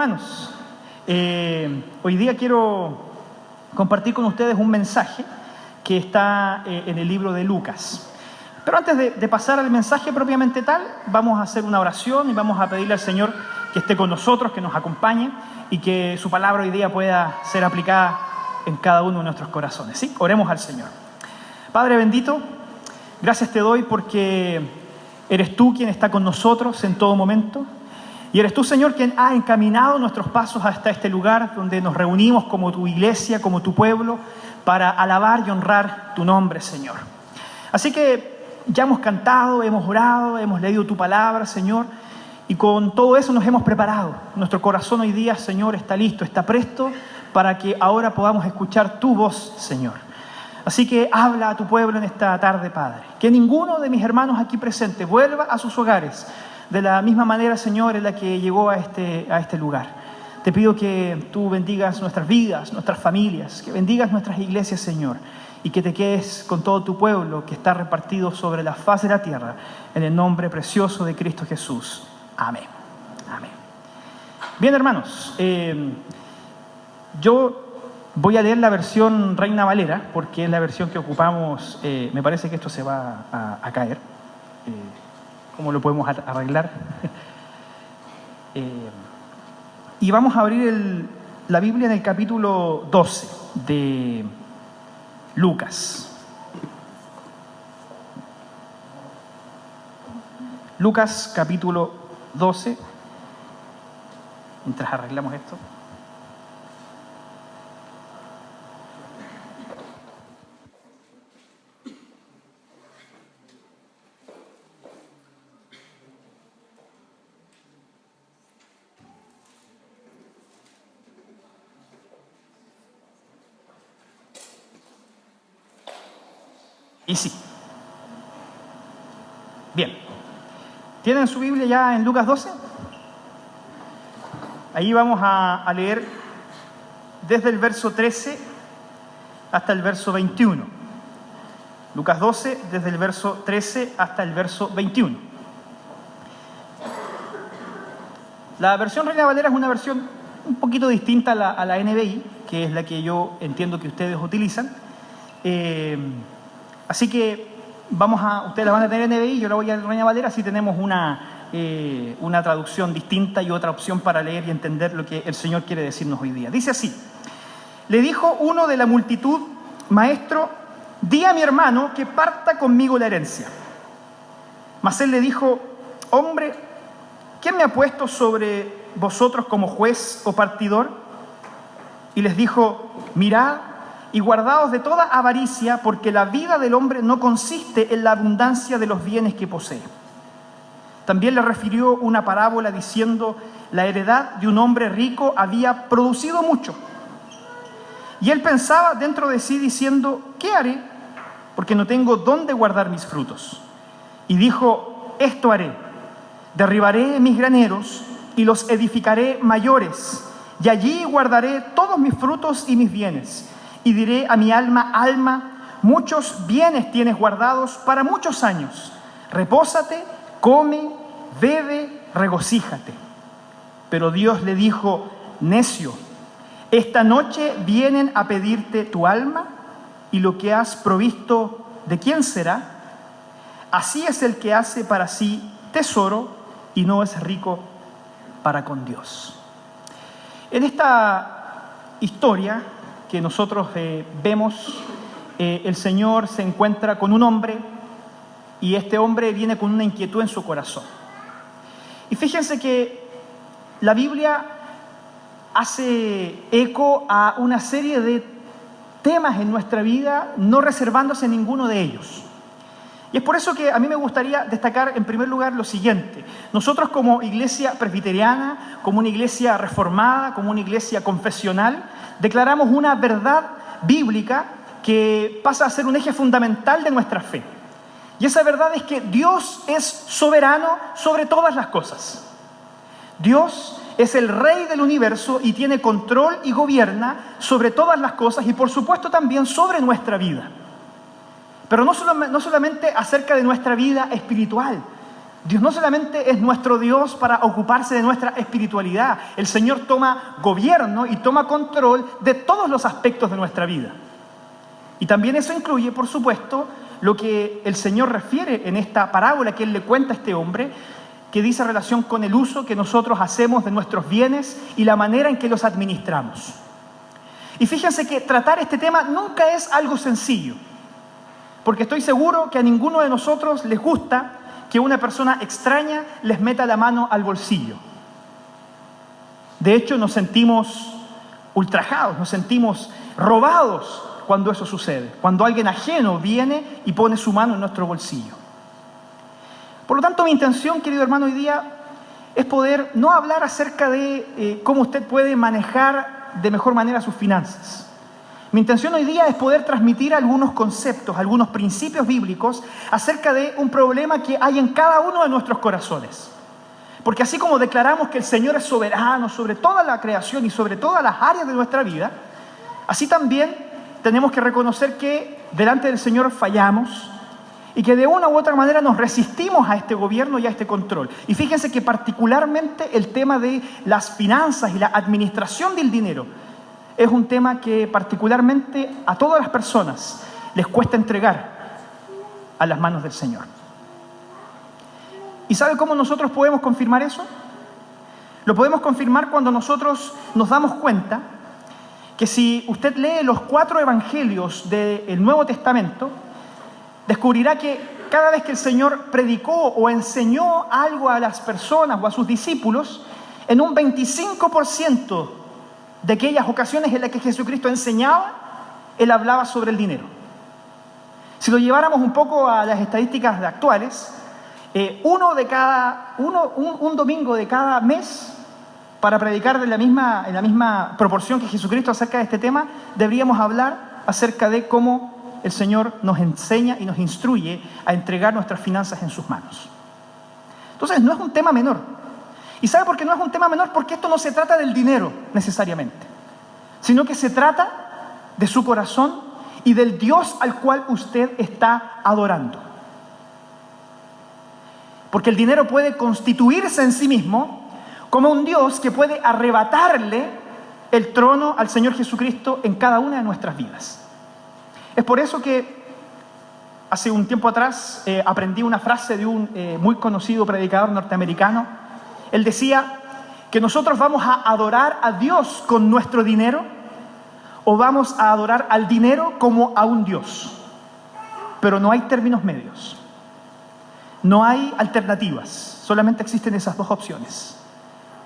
hermanos, hoy día quiero compartir con ustedes un mensaje que está en el libro de Lucas. Pero antes de pasar al mensaje propiamente tal, vamos a hacer una oración y vamos a pedirle al Señor que esté con nosotros, que nos acompañe y que su palabra hoy día pueda ser aplicada en cada uno de nuestros corazones. ¿Sí? Oremos al Señor. Padre bendito, gracias te doy porque eres tú quien está con nosotros en todo momento. Y eres tú, Señor, quien ha encaminado nuestros pasos hasta este lugar donde nos reunimos como tu iglesia, como tu pueblo, para alabar y honrar tu nombre, Señor. Así que ya hemos cantado, hemos orado, hemos leído tu palabra, Señor, y con todo eso nos hemos preparado. Nuestro corazón hoy día, Señor, está listo, está presto para que ahora podamos escuchar tu voz, Señor. Así que habla a tu pueblo en esta tarde, Padre. Que ninguno de mis hermanos aquí presentes vuelva a sus hogares de la misma manera, Señor, en la que llegó a este lugar. Te pido que tú bendigas nuestras vidas, nuestras familias, que bendigas nuestras iglesias, Señor, y que te quedes con todo tu pueblo que está repartido sobre la faz de la tierra, en el nombre precioso de Cristo Jesús. Amén. Amén. Bien, hermanos, yo voy a leer la versión Reina Valera, porque es la versión que ocupamos. Me parece que esto se va a caer. ¿Cómo lo podemos arreglar? Y vamos a abrir la Biblia en el capítulo 12 de Lucas. Lucas capítulo 12. Mientras arreglamos esto. Y sí. Bien. ¿Tienen su Biblia ya en Lucas 12? Ahí vamos a leer desde el verso 13 hasta el verso 21. Lucas 12, desde el verso 13 hasta el verso 21. La versión Reina Valera es una versión un poquito distinta a la NBI, que es la que yo entiendo que ustedes utilizan. Así que ustedes la van a tener en NBI, yo la voy a Reina Valera, así tenemos una traducción distinta y otra opción para leer y entender lo que el Señor quiere decirnos hoy día. Dice así: le dijo uno de la multitud: Maestro, di a mi hermano que parta conmigo la herencia. Mas él le dijo: Hombre, ¿quién me ha puesto sobre vosotros como juez o partidor? Y les dijo: Mirad y guardaos de toda avaricia, porque la vida del hombre no consiste en la abundancia de los bienes que posee. También le refirió una parábola diciendo: la heredad de un hombre rico había producido mucho. Y él pensaba dentro de sí diciendo: ¿qué haré? Porque no tengo dónde guardar mis frutos. Y dijo: esto haré, derribaré mis graneros y los edificaré mayores, y allí guardaré todos mis frutos y mis bienes. Y diré a mi alma: alma, muchos bienes tienes guardados para muchos años. Repósate, come, bebe, regocíjate. Pero Dios le dijo: necio, esta noche vienen a pedirte tu alma, y lo que has provisto, ¿de quién será? Así es el que hace para sí tesoro y no es rico para con Dios. En esta historia que nosotros vemos, el Señor se encuentra con un hombre, y este hombre viene con una inquietud en su corazón. Y fíjense que la Biblia hace eco a una serie de temas en nuestra vida, no reservándose ninguno de ellos. Y es por eso que a mí me gustaría destacar en primer lugar lo siguiente. Nosotros como iglesia presbiteriana, como una iglesia reformada, como una iglesia confesional, declaramos una verdad bíblica que pasa a ser un eje fundamental de nuestra fe. Y esa verdad es que Dios es soberano sobre todas las cosas. Dios es el Rey del universo y tiene control y gobierna sobre todas las cosas y por supuesto también sobre nuestra vida. Pero no solamente acerca de nuestra vida espiritual, Dios no solamente es nuestro Dios para ocuparse de nuestra espiritualidad. El Señor toma gobierno y toma control de todos los aspectos de nuestra vida. Y también eso incluye, por supuesto, lo que el Señor refiere en esta parábola que Él le cuenta a este hombre, que dice relación con el uso que nosotros hacemos de nuestros bienes y la manera en que los administramos. Y fíjense que tratar este tema nunca es algo sencillo, porque estoy seguro que a ninguno de nosotros les gusta que una persona extraña les meta la mano al bolsillo. De hecho, nos sentimos ultrajados, nos sentimos robados cuando eso sucede, cuando alguien ajeno viene y pone su mano en nuestro bolsillo. Por lo tanto, mi intención, querido hermano, hoy día es poder no hablar acerca de cómo usted puede manejar de mejor manera sus finanzas. Mi intención hoy día es poder transmitir algunos conceptos, algunos principios bíblicos acerca de un problema que hay en cada uno de nuestros corazones. Porque así como declaramos que el Señor es soberano sobre toda la creación y sobre todas las áreas de nuestra vida, así también tenemos que reconocer que delante del Señor fallamos y que de una u otra manera nos resistimos a este gobierno y a este control. Y fíjense que particularmente el tema de las finanzas y la administración del dinero es un tema que particularmente a todas las personas les cuesta entregar a las manos del Señor. ¿Y sabe cómo nosotros podemos confirmar eso? Lo podemos confirmar cuando nosotros nos damos cuenta que si usted lee los 4 evangelios del Nuevo Testamento, descubrirá que cada vez que el Señor predicó o enseñó algo a las personas o a sus discípulos, en un 25% de aquellas ocasiones en las que Jesucristo enseñaba, Él hablaba sobre el dinero. Si lo lleváramos un poco a las estadísticas actuales, un domingo de cada mes, para predicar en la misma proporción que Jesucristo acerca de este tema, deberíamos hablar acerca de cómo el Señor nos enseña y nos instruye a entregar nuestras finanzas en sus manos. Entonces, no es un tema menor. ¿Y sabe por qué no es un tema menor? Porque esto no se trata del dinero necesariamente, sino que se trata de su corazón y del Dios al cual usted está adorando. Porque el dinero puede constituirse en sí mismo como un Dios que puede arrebatarle el trono al Señor Jesucristo en cada una de nuestras vidas. Es por eso que hace un tiempo atrás aprendí una frase de un muy conocido predicador norteamericano. Él decía que nosotros vamos a adorar a Dios con nuestro dinero o vamos a adorar al dinero como a un Dios. Pero no hay términos medios. No hay alternativas. Solamente existen esas dos opciones.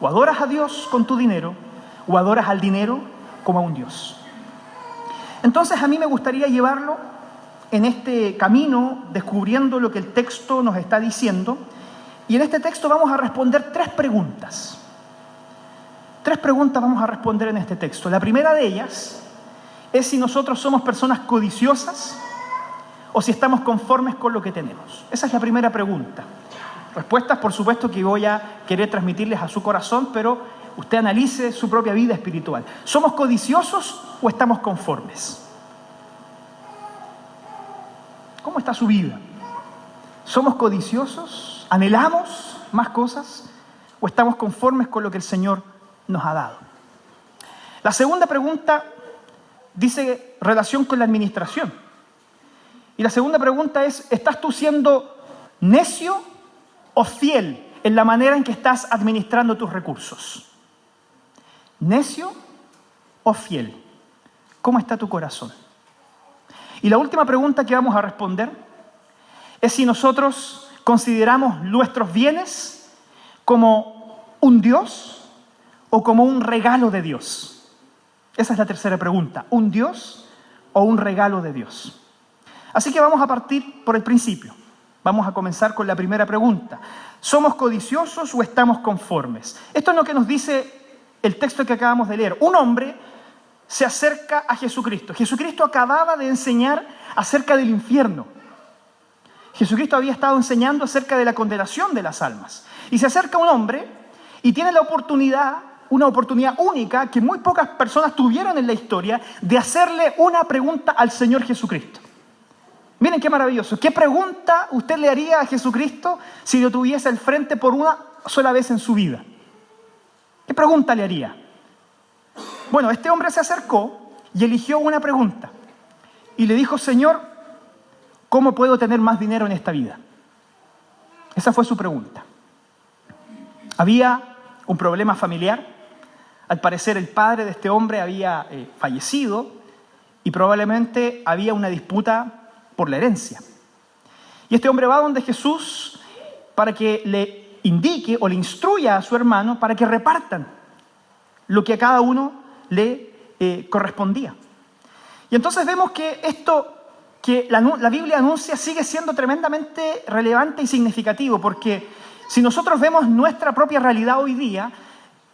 O adoras a Dios con tu dinero o adoras al dinero como a un Dios. Entonces a mí me gustaría llevarlo en este camino descubriendo lo que el texto nos está diciendo. Y en este texto vamos a responder 3 preguntas. 3 preguntas vamos a responder en este texto. La primera de ellas es si nosotros somos personas codiciosas o si estamos conformes con lo que tenemos. Esa es la primera pregunta. Respuestas, por supuesto, que voy a querer transmitirles a su corazón, pero usted analice su propia vida espiritual. ¿Somos codiciosos o estamos conformes? ¿Cómo está su vida? ¿Somos codiciosos? ¿Anhelamos más cosas? ¿O estamos conformes con lo que el Señor nos ha dado? La segunda pregunta dice relación con la administración. Y la segunda pregunta es, ¿estás tú siendo necio o fiel en la manera en que estás administrando tus recursos? ¿Necio o fiel? ¿Cómo está tu corazón? Y la última pregunta que vamos a responder es si nosotros consideramos nuestros bienes como un Dios o como un regalo de Dios. Esa es la tercera pregunta. ¿Un Dios o un regalo de Dios? Así que vamos a partir por el principio. Vamos a comenzar con la primera pregunta. ¿Somos codiciosos o estamos conformes? Esto es lo que nos dice el texto que acabamos de leer. Un hombre se acerca a Jesucristo. Jesucristo acababa de enseñar acerca del infierno. Jesucristo había estado enseñando acerca de la condenación de las almas. Y se acerca un hombre y tiene la oportunidad, una oportunidad única que muy pocas personas tuvieron en la historia, de hacerle una pregunta al Señor Jesucristo. Miren qué maravilloso. ¿Qué pregunta usted le haría a Jesucristo si lo tuviese al frente por una sola vez en su vida? ¿Qué pregunta le haría? Bueno, este hombre se acercó y eligió una pregunta. Y le dijo: Señor, ¿cómo puedo tener más dinero en esta vida? Esa fue su pregunta. Había un problema familiar. Al parecer el padre de este hombre había fallecido y probablemente había una disputa por la herencia. Y este hombre va donde Jesús para que le indique o le instruya a su hermano para que repartan lo que a cada uno le correspondía. Y entonces vemos que esto que la Biblia anuncia sigue siendo tremendamente relevante y significativo, porque si nosotros vemos nuestra propia realidad hoy día,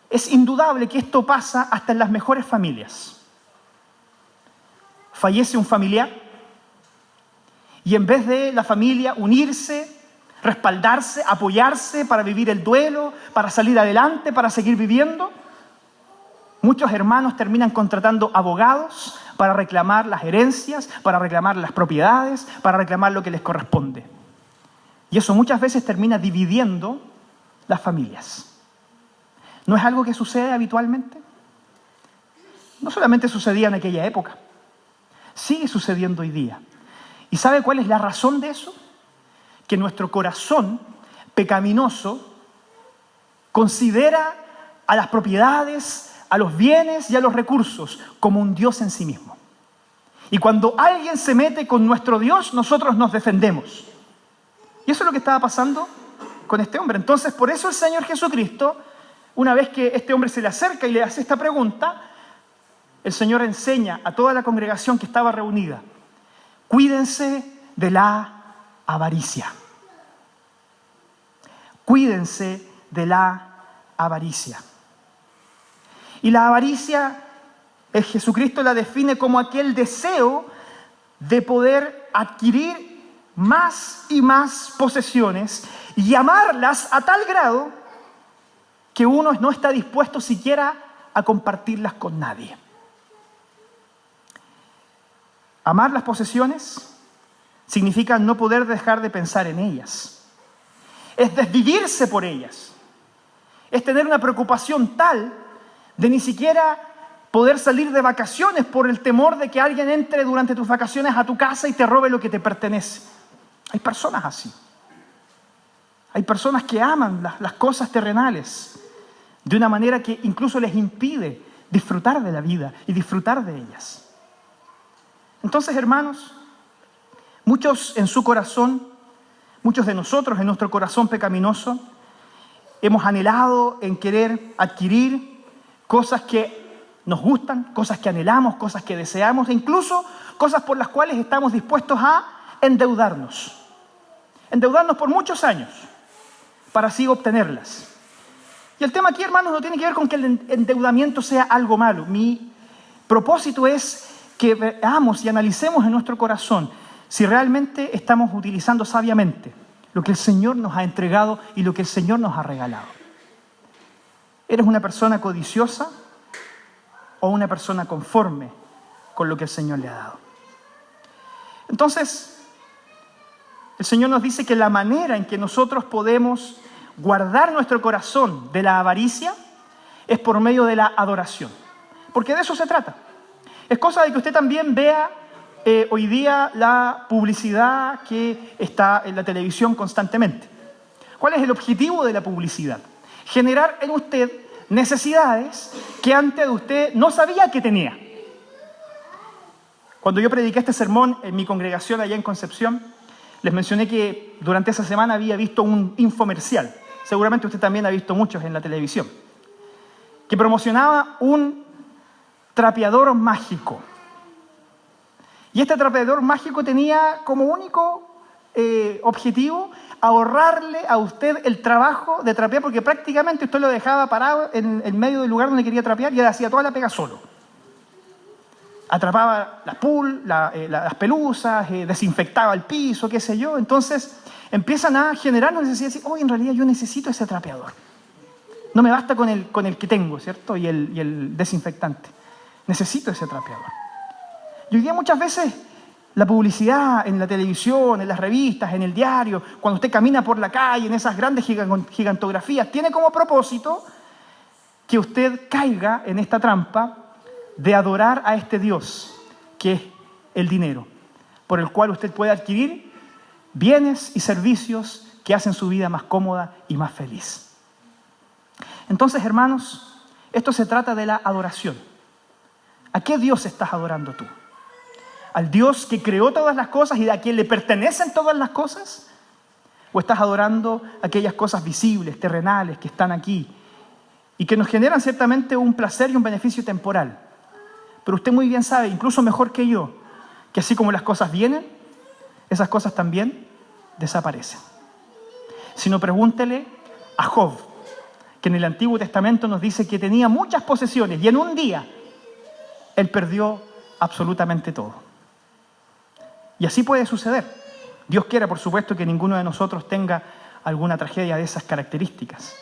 es indudable que esto pasa hasta en las mejores familias. Fallece un familiar y en vez de la familia unirse, respaldarse, apoyarse para vivir el duelo, para salir adelante, para seguir viviendo, muchos hermanos terminan contratando abogados para reclamar las herencias, para reclamar las propiedades, para reclamar lo que les corresponde. Y eso muchas veces termina dividiendo las familias. ¿No es algo que sucede habitualmente? No solamente sucedía en aquella época, sigue sucediendo hoy día. ¿Y sabe cuál es la razón de eso? Que nuestro corazón pecaminoso considera a las propiedades, a los bienes y a los recursos como un Dios en sí mismo. Y cuando alguien se mete con nuestro Dios, nosotros nos defendemos. Y eso es lo que estaba pasando con este hombre. Entonces, por eso el Señor Jesucristo, una vez que este hombre se le acerca y le hace esta pregunta, el Señor enseña a toda la congregación que estaba reunida: cuídense de la avaricia. Cuídense de la avaricia. Y la avaricia, Jesucristo la define como aquel deseo de poder adquirir más y más posesiones y amarlas a tal grado que uno no está dispuesto siquiera a compartirlas con nadie. Amar las posesiones significa no poder dejar de pensar en ellas. Es desvivirse por ellas. Es tener una preocupación tal de ni siquiera poder salir de vacaciones por el temor de que alguien entre durante tus vacaciones a tu casa y te robe lo que te pertenece. Hay personas así. Hay personas que aman las cosas terrenales de una manera que incluso les impide disfrutar de la vida y disfrutar de ellas. Entonces, hermanos, muchos en su corazón, muchos de nosotros en nuestro corazón pecaminoso, hemos anhelado en querer adquirir cosas que nos gustan, cosas que anhelamos, cosas que deseamos, e incluso cosas por las cuales estamos dispuestos a endeudarnos. Endeudarnos por muchos años para así obtenerlas. Y el tema aquí, hermanos, no tiene que ver con que el endeudamiento sea algo malo. Mi propósito es que veamos y analicemos en nuestro corazón si realmente estamos utilizando sabiamente lo que el Señor nos ha entregado y lo que el Señor nos ha regalado. ¿Eres una persona codiciosa o una persona conforme con lo que el Señor le ha dado? Entonces, el Señor nos dice que la manera en que nosotros podemos guardar nuestro corazón de la avaricia es por medio de la adoración. Porque de eso se trata. Es cosa de que usted también vea hoy día la publicidad que está en la televisión constantemente. ¿Cuál es el objetivo de la publicidad? Generar en usted necesidades que antes de usted no sabía que tenía. Cuando yo prediqué este sermón en mi congregación allá en Concepción, les mencioné que durante esa semana había visto un infomercial. Seguramente usted también ha visto muchos en la televisión, que promocionaba un trapeador mágico. Y este trapeador mágico tenía como único objetivo ahorrarle a usted el trabajo de trapear, porque prácticamente usted lo dejaba parado en medio del lugar donde quería trapear y él hacía toda la pega solo. Atrapaba las pelusas, desinfectaba el piso, qué sé yo. Entonces empiezan a generar necesidad de decir: en realidad yo necesito ese trapeador. No me basta con el que tengo, ¿cierto? Y el desinfectante. Necesito ese trapeador. Y hoy día muchas veces La publicidad en la televisión, en las revistas, en el diario, cuando usted camina por la calle, en esas grandes gigantografías, tiene como propósito que usted caiga en esta trampa de adorar a este Dios, que es el dinero, por el cual usted puede adquirir bienes y servicios que hacen su vida más cómoda y más feliz. Entonces, hermanos, esto se trata de la adoración. ¿A qué Dios estás adorando tú? ¿Al Dios que creó todas las cosas y a quien le pertenecen todas las cosas? ¿O estás adorando aquellas cosas visibles, terrenales, que están aquí y que nos generan ciertamente un placer y un beneficio temporal? Pero usted muy bien sabe, incluso mejor que yo, que así como las cosas vienen, esas cosas también desaparecen. Si no, pregúntele a Job, que en el Antiguo Testamento nos dice que tenía muchas posesiones y en un día él perdió absolutamente todo. Y así puede suceder. Dios quiera, por supuesto, que ninguno de nosotros tenga alguna tragedia de esas características.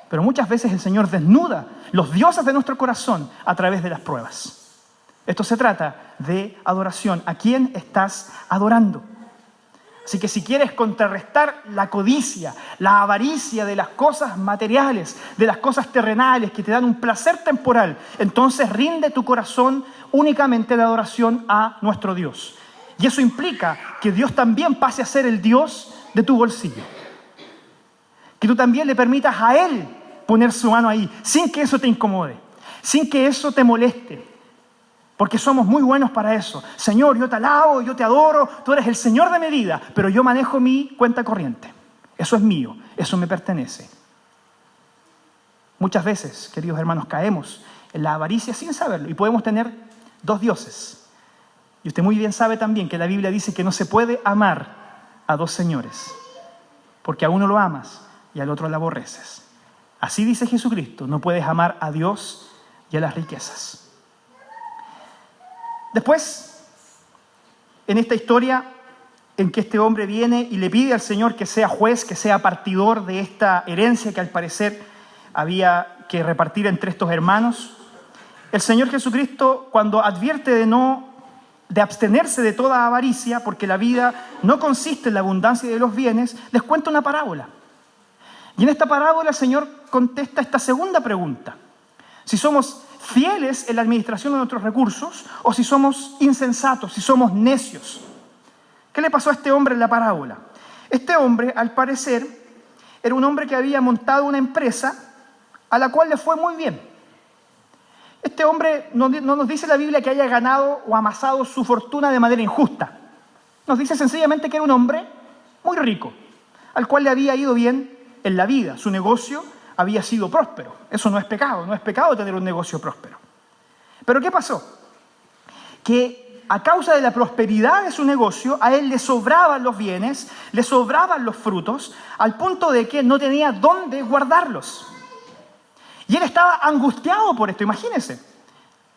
Pero muchas veces el Señor desnuda los dioses de nuestro corazón a través de las pruebas. Esto se trata de adoración. ¿A quién estás adorando? Así que si quieres contrarrestar la codicia, la avaricia de las cosas materiales, de las cosas terrenales que te dan un placer temporal, entonces rinde tu corazón únicamente de adoración a nuestro Dios. Y eso implica que Dios también pase a ser el Dios de tu bolsillo. Que tú también le permitas a Él poner su mano ahí, sin que eso te incomode, sin que eso te moleste. Porque somos muy buenos para eso. Señor, yo te alabo, yo te adoro, tú eres el Señor de mi vida, pero yo manejo mi cuenta corriente. Eso es mío, eso me pertenece. Muchas veces, queridos hermanos, caemos en la avaricia sin saberlo y podemos tener dos dioses. Y usted muy bien sabe también que la Biblia dice que no se puede amar a dos señores, porque a uno lo amas y al otro lo aborreces. Así dice Jesucristo, no puedes amar a Dios y a las riquezas. Después, en esta historia en que este hombre viene y le pide al Señor que sea juez, que sea partidor de esta herencia que al parecer había que repartir entre estos hermanos, el Señor Jesucristo, cuando advierte de abstenerse de toda avaricia, porque la vida no consiste en la abundancia de los bienes, les cuenta una parábola. Y en esta parábola el Señor contesta esta segunda pregunta: si somos fieles en la administración de nuestros recursos o si somos insensatos, si somos necios. ¿Qué le pasó a este hombre en la parábola? Este hombre, al parecer, era un hombre que había montado una empresa a la cual le fue muy bien. Este hombre no nos dice la Biblia que haya ganado o amasado su fortuna de manera injusta. Nos dice sencillamente que era un hombre muy rico, al cual le había ido bien en la vida. Su negocio había sido próspero. Eso no es pecado tener un negocio próspero. Pero ¿qué pasó? Que a causa de la prosperidad de su negocio, a él le sobraban los bienes, le sobraban los frutos, al punto de que no tenía dónde guardarlos. Y él estaba angustiado por esto, imagínense.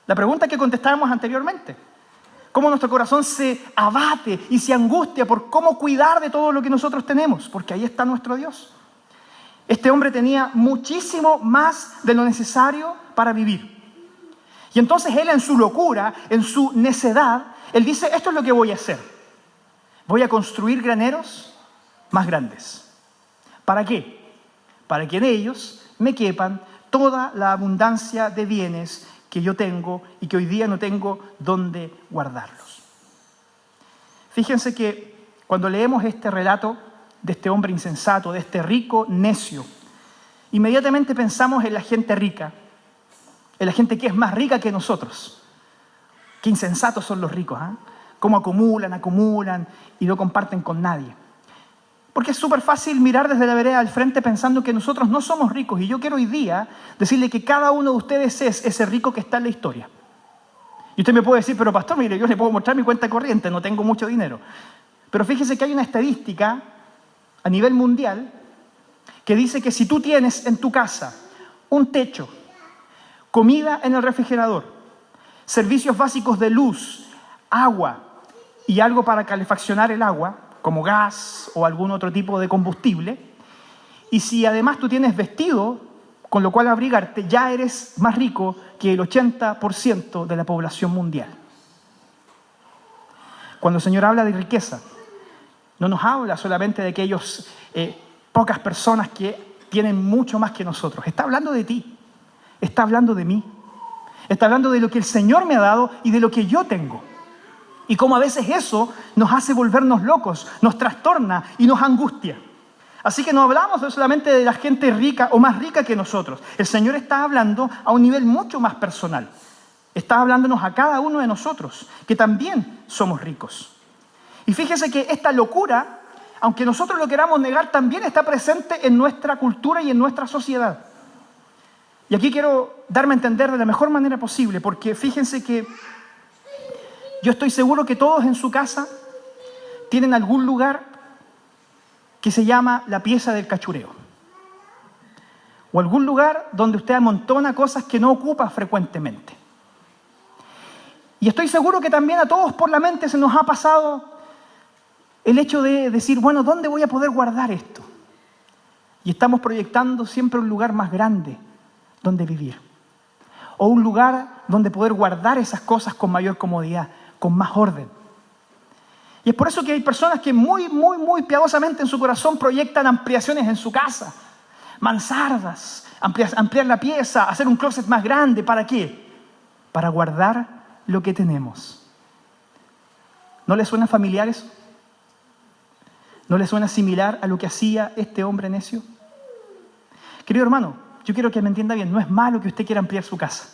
La pregunta que contestábamos anteriormente. Cómo nuestro corazón se abate y se angustia por cómo cuidar de todo lo que nosotros tenemos, porque ahí está nuestro Dios. Este hombre tenía muchísimo más de lo necesario para vivir. Y entonces él, en su locura, en su necedad, él dice: esto es lo que voy a hacer. Voy a construir graneros más grandes. ¿Para qué? Para que en ellos me quepan toda la abundancia de bienes que yo tengo y que hoy día no tengo dónde guardarlos. Fíjense que cuando leemos este relato de este hombre insensato, de este rico necio, inmediatamente pensamos en la gente rica, en la gente que es más rica que nosotros. Qué insensatos son los ricos, ¿eh? Cómo acumulan y no comparten con nadie. Porque es súper fácil mirar desde la vereda al frente pensando que nosotros no somos ricos. Y yo quiero hoy día decirle que cada uno de ustedes es ese rico que está en la historia. Y usted me puede decir: pero pastor, mire, yo le puedo mostrar mi cuenta corriente, no tengo mucho dinero. Pero fíjese que hay una estadística a nivel mundial que dice que si tú tienes en tu casa un techo, comida en el refrigerador, servicios básicos de luz, agua y algo para calefaccionar el agua, como gas o algún otro tipo de combustible, y si además tú tienes vestido con lo cual abrigarte, ya eres más rico que el 80% de la población mundial. Cuando el Señor habla de riqueza, no nos habla solamente de aquellos pocas personas que tienen mucho más que nosotros. Está hablando de ti, está hablando de mí, está hablando de lo que el Señor me ha dado y de lo que yo tengo. Y cómo a veces eso nos hace volvernos locos, nos trastorna y nos angustia. Así que no hablamos solamente de la gente rica o más rica que nosotros. El Señor está hablando a un nivel mucho más personal. Está hablándonos a cada uno de nosotros, que también somos ricos. Y fíjese que esta locura, aunque nosotros lo queramos negar, también está presente en nuestra cultura y en nuestra sociedad. Y aquí quiero darme a entender de la mejor manera posible, porque fíjense que yo estoy seguro que todos en su casa tienen algún lugar que se llama la pieza del cachureo. O algún lugar donde usted amontona cosas que no ocupa frecuentemente. Y estoy seguro que también a todos por la mente se nos ha pasado el hecho de decir, bueno, ¿dónde voy a poder guardar esto? Y estamos proyectando siempre un lugar más grande donde vivir. O un lugar donde poder guardar esas cosas con mayor comodidad, con más orden. Y es por eso que hay personas que muy piadosamente en su corazón proyectan ampliaciones en su casa. Mansardas, ampliar la pieza, hacer un closet más grande. ¿Para qué? Para guardar lo que tenemos. ¿No le suena familiar eso? ¿No le suena similar a lo que hacía este hombre necio? Querido hermano, yo quiero que me entienda bien. No es malo que usted quiera ampliar su casa.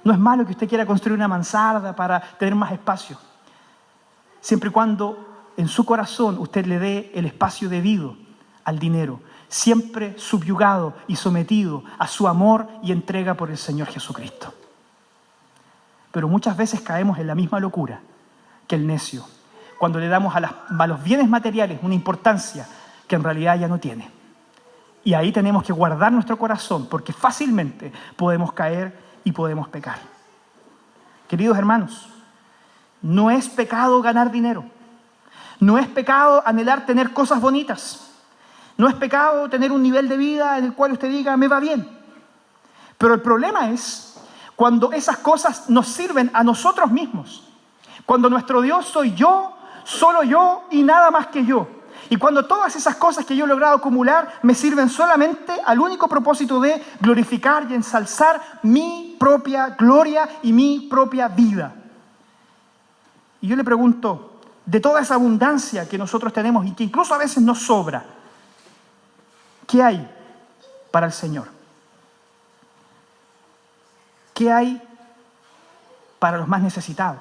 No es malo que usted quiera construir una mansarda para tener más espacio. Siempre y cuando en su corazón usted le dé el espacio debido al dinero, siempre subyugado y sometido a su amor y entrega por el Señor Jesucristo. Pero muchas veces caemos en la misma locura que el necio, cuando le damos a los bienes materiales una importancia que en realidad ya no tiene. Y ahí tenemos que guardar nuestro corazón, porque fácilmente podemos caer y podemos pecar. Queridos hermanos, no es pecado ganar dinero. No es pecado anhelar tener cosas bonitas. No es pecado tener un nivel de vida en el cual usted diga, me va bien. Pero el problema es cuando esas cosas nos sirven a nosotros mismos. Cuando nuestro Dios soy yo, solo yo y nada más que yo. Y cuando todas esas cosas que yo he logrado acumular me sirven solamente al único propósito de glorificar y ensalzar mi propia gloria y mi propia vida. Y yo le pregunto, de toda esa abundancia que nosotros tenemos y que incluso a veces nos sobra, ¿qué hay para el Señor? ¿Qué hay para los más necesitados?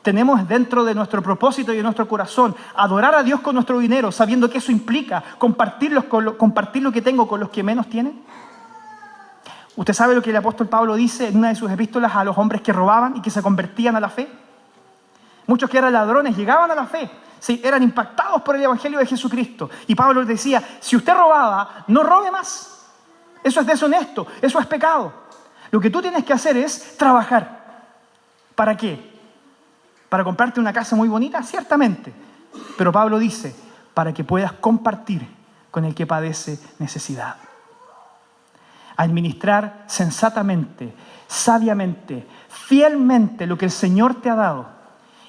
Tenemos dentro de nuestro propósito y de nuestro corazón adorar a Dios con nuestro dinero, sabiendo que eso implica compartir lo que tengo con los que menos tienen. ¿Usted sabe lo que el apóstol Pablo dice en una de sus epístolas a los hombres que robaban y que se convertían a la fe? Muchos que eran ladrones llegaban a la fe, sí, eran impactados por el evangelio de Jesucristo. Y Pablo les decía, si usted robaba, no robe más. Eso es deshonesto, eso es pecado. Lo que tú tienes que hacer es trabajar. ¿Para qué? ¿Para comprarte una casa muy bonita? Ciertamente. Pero Pablo dice, para que puedas compartir con el que padece necesidad. Administrar sensatamente, sabiamente, fielmente lo que el Señor te ha dado,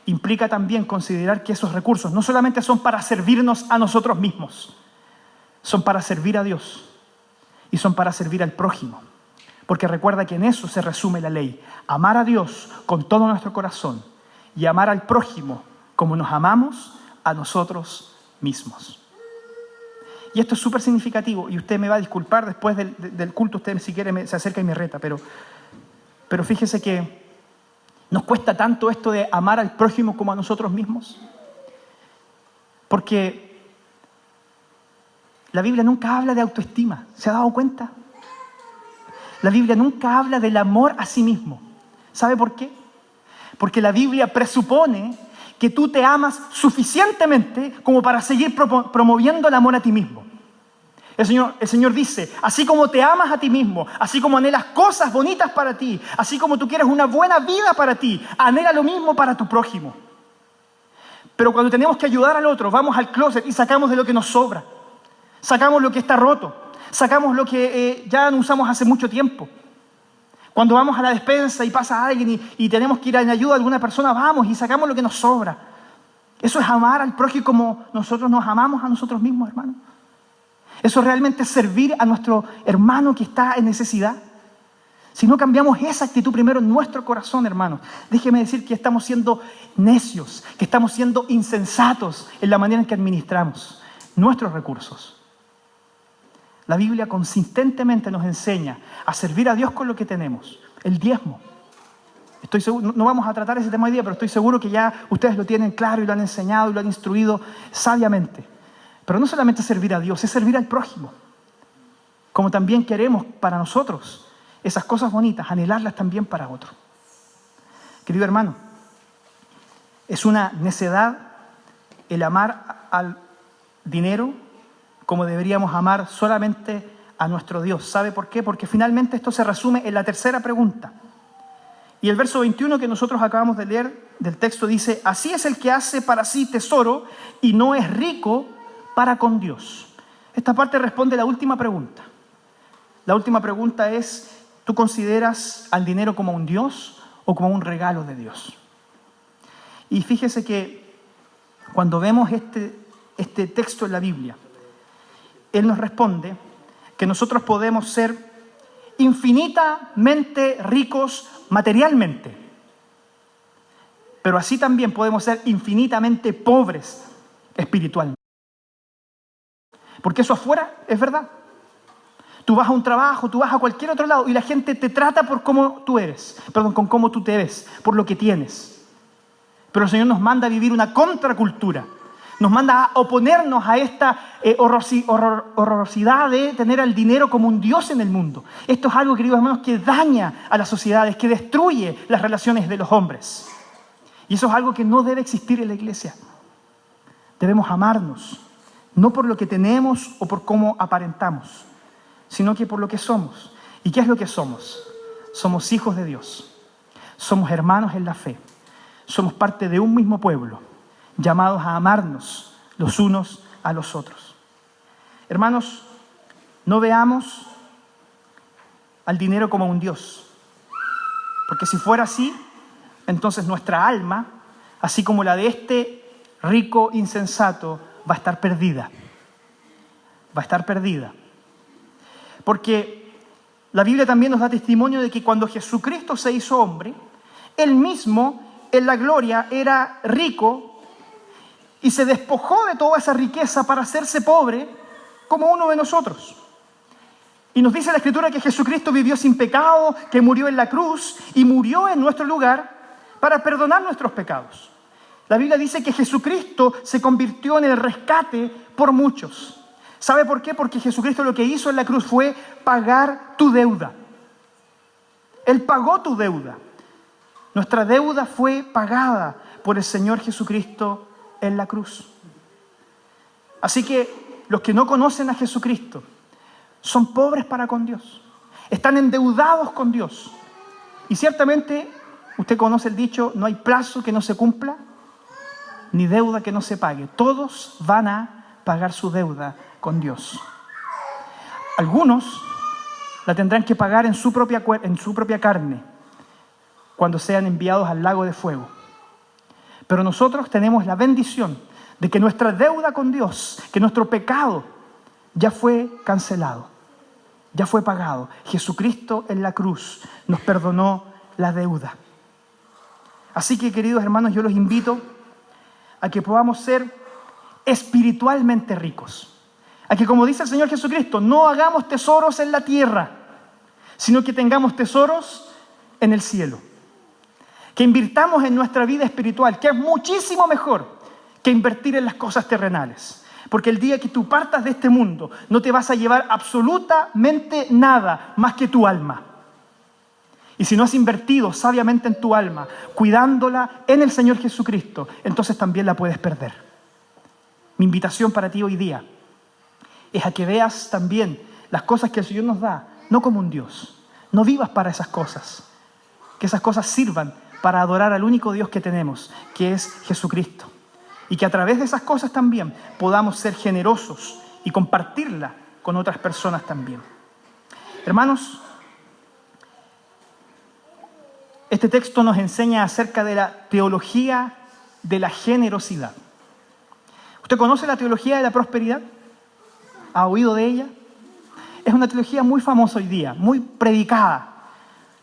implica también considerar que esos recursos no solamente son para servirnos a nosotros mismos, son para servir a Dios y son para servir al prójimo. Porque recuerda que en eso se resume la ley. Amar a Dios con todo nuestro corazón y amar al prójimo como nos amamos a nosotros mismos. Y esto es súper significativo, y usted me va a disculpar después del culto, usted si quiere se acerca y me reta, pero fíjese que nos cuesta tanto esto de amar al prójimo como a nosotros mismos. Porque la Biblia nunca habla de autoestima, ¿se ha dado cuenta? La Biblia nunca habla del amor a sí mismo. ¿Sabe por qué? Porque la Biblia presupone que tú te amas suficientemente como para seguir promoviendo el amor a ti mismo. El Señor dice, así como te amas a ti mismo, así como anhelas cosas bonitas para ti, así como tú quieres una buena vida para ti, anhela lo mismo para tu prójimo. Pero cuando tenemos que ayudar al otro, vamos al closet y sacamos de lo que nos sobra. Sacamos lo que está roto, sacamos lo que ya no usamos hace mucho tiempo. Cuando vamos a la despensa y pasa alguien y tenemos que ir en ayuda a alguna persona, vamos y sacamos lo que nos sobra. Eso es amar al prójimo como nosotros nos amamos a nosotros mismos, hermano. Eso realmente es servir a nuestro hermano que está en necesidad. Si no cambiamos esa actitud primero en nuestro corazón, hermanos, déjeme decir que estamos siendo necios, que estamos siendo insensatos en la manera en que administramos nuestros recursos. La Biblia consistentemente nos enseña a servir a Dios con lo que tenemos, el diezmo. Estoy seguro, no vamos a tratar ese tema hoy día, pero estoy seguro que ya ustedes lo tienen claro y lo han enseñado y lo han instruido sabiamente. Pero no solamente servir a Dios, es servir al prójimo. Como también queremos para nosotros esas cosas bonitas, anhelarlas también para otro. Querido hermano, es una necedad el amar al dinero como deberíamos amar solamente a nuestro Dios. ¿Sabe por qué? Porque finalmente esto se resume en la tercera pregunta. Y el verso 21 que nosotros acabamos de leer del texto dice: así es el que hace para sí tesoro y no es rico para con Dios. Esta parte responde a la última pregunta. La última pregunta es: ¿tú consideras al dinero como un Dios o como un regalo de Dios? Y fíjese que cuando vemos este texto en la Biblia, Él nos responde que nosotros podemos ser infinitamente ricos materialmente, pero así también podemos ser infinitamente pobres espiritualmente. Porque eso afuera es verdad. Tú vas a un trabajo, tú vas a cualquier otro lado y la gente te trata por cómo tú eres, con cómo tú te ves, por lo que tienes. Pero el Señor nos manda a vivir una contracultura. Nos manda a oponernos a esta horrorosidad de tener al dinero como un Dios en el mundo. Esto es algo, queridos hermanos, que daña a las sociedades, que destruye las relaciones de los hombres. Y eso es algo que no debe existir en la iglesia. Debemos amarnos, no por lo que tenemos o por cómo aparentamos, sino que por lo que somos. ¿Y qué es lo que somos? Somos hijos de Dios. Somos hermanos en la fe. Somos parte de un mismo pueblo, llamados a amarnos los unos a los otros. Hermanos, no veamos al dinero como un Dios, porque si fuera así, entonces nuestra alma, así como la de este rico insensato, va a estar perdida. Va a estar perdida. Porque la Biblia también nos da testimonio de que cuando Jesucristo se hizo hombre, Él mismo en la gloria era rico y se despojó de toda esa riqueza para hacerse pobre como uno de nosotros. Y nos dice la Escritura que Jesucristo vivió sin pecado, que murió en la cruz y murió en nuestro lugar para perdonar nuestros pecados. La Biblia dice que Jesucristo se convirtió en el rescate por muchos. ¿Sabe por qué? Porque Jesucristo lo que hizo en la cruz fue pagar tu deuda. Él pagó tu deuda. Nuestra deuda fue pagada por el Señor Jesucristo en la cruz. Así que los que no conocen a Jesucristo son pobres para con Dios. Están endeudados con Dios. Y ciertamente, usted conoce el dicho, no hay plazo que no se cumpla, ni deuda que no se pague. Todos van a pagar su deuda con Dios. Algunos la tendrán que pagar en su propia carne, cuando sean enviados al lago de fuego. Pero nosotros tenemos la bendición de que nuestra deuda con Dios, que nuestro pecado ya fue cancelado, ya fue pagado. Jesucristo en la cruz nos perdonó la deuda. Así que, queridos hermanos, yo los invito a que podamos ser espiritualmente ricos. A que, como dice el Señor Jesucristo, no hagamos tesoros en la tierra, sino que tengamos tesoros en el cielo. Que invirtamos en nuestra vida espiritual, que es muchísimo mejor que invertir en las cosas terrenales. Porque el día que tú partas de este mundo, no te vas a llevar absolutamente nada más que tu alma. Y si no has invertido sabiamente en tu alma, cuidándola en el Señor Jesucristo, entonces también la puedes perder. Mi invitación para ti hoy día es a que veas también las cosas que el Señor nos da, no como un Dios. No vivas para esas cosas. Que esas cosas sirvan para adorar al único Dios que tenemos, que es Jesucristo. Y que a través de esas cosas también podamos ser generosos y compartirla con otras personas también. Hermanos, Este texto nos enseña acerca de la teología de la generosidad. ¿Usted conoce la teología de la prosperidad? ¿Ha oído de ella? Es una teología muy famosa hoy día, muy predicada,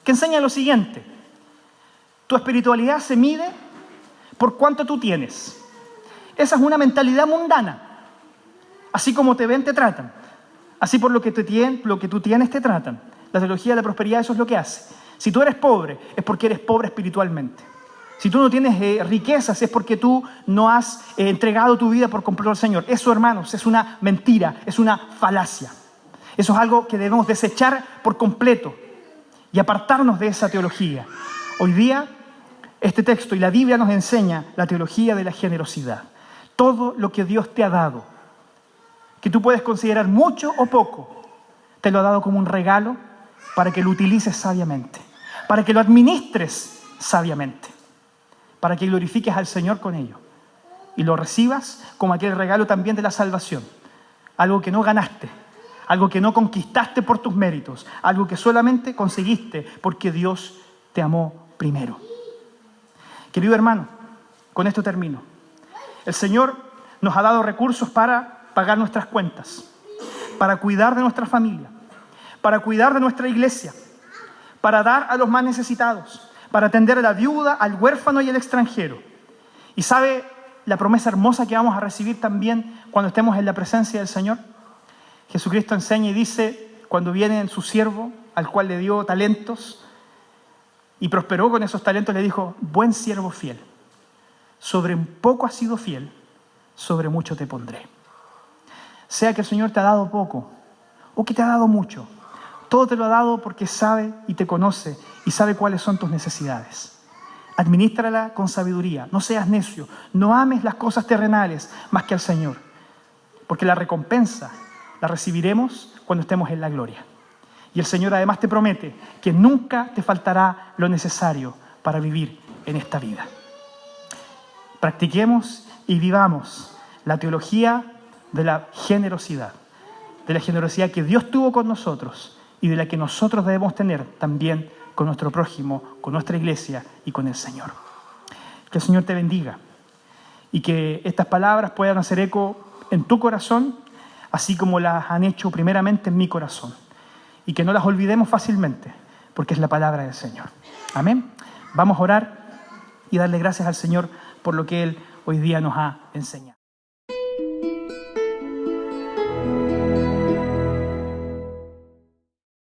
que enseña lo siguiente: tu espiritualidad se mide por cuánto tú tienes. Esa es una mentalidad mundana. Así como te ven, te tratan. Así por lo que tú tienes, te tratan. La teología de la prosperidad eso es lo que hace. Si tú eres pobre, es porque eres pobre espiritualmente. Si tú no tienes riquezas, es porque tú no has entregado tu vida por completo al Señor. Eso, hermanos, es una mentira, es una falacia. Eso es algo que debemos desechar por completo y apartarnos de esa teología. Hoy día, este texto y la Biblia nos enseña la teología de la generosidad. Todo lo que Dios te ha dado, que tú puedes considerar mucho o poco, te lo ha dado como un regalo para que lo utilices sabiamente, para que lo administres sabiamente, para que glorifiques al Señor con ello y lo recibas como aquel regalo también de la salvación, algo que no ganaste, algo que no conquistaste por tus méritos, algo que solamente conseguiste porque Dios te amó primero. Querido hermano, con esto termino. El Señor nos ha dado recursos para pagar nuestras cuentas, para cuidar de nuestra familia, para cuidar de nuestra iglesia, para dar a los más necesitados, para atender a la viuda, al huérfano y al extranjero. ¿Y sabe la promesa hermosa que vamos a recibir también cuando estemos en la presencia del Señor? Jesucristo enseña y dice, cuando viene su siervo, al cual le dio talentos y prosperó con esos talentos, le dijo: buen siervo fiel, sobre un poco has sido fiel, sobre mucho te pondré. Sea que el Señor te ha dado poco o que te ha dado mucho, todo te lo ha dado porque sabe y te conoce y sabe cuáles son tus necesidades. Adminístrala con sabiduría, no seas necio, no ames las cosas terrenales más que al Señor, porque la recompensa la recibiremos cuando estemos en la gloria. Y el Señor además te promete que nunca te faltará lo necesario para vivir en esta vida. Practiquemos y vivamos la teología de la generosidad que Dios tuvo con nosotros y de la que nosotros debemos tener también con nuestro prójimo, con nuestra iglesia y con el Señor. Que el Señor te bendiga y que estas palabras puedan hacer eco en tu corazón, así como las han hecho primeramente en mi corazón, y que no las olvidemos fácilmente, porque es la palabra del Señor. Amén. Vamos a orar y darle gracias al Señor por lo que Él hoy día nos ha enseñado.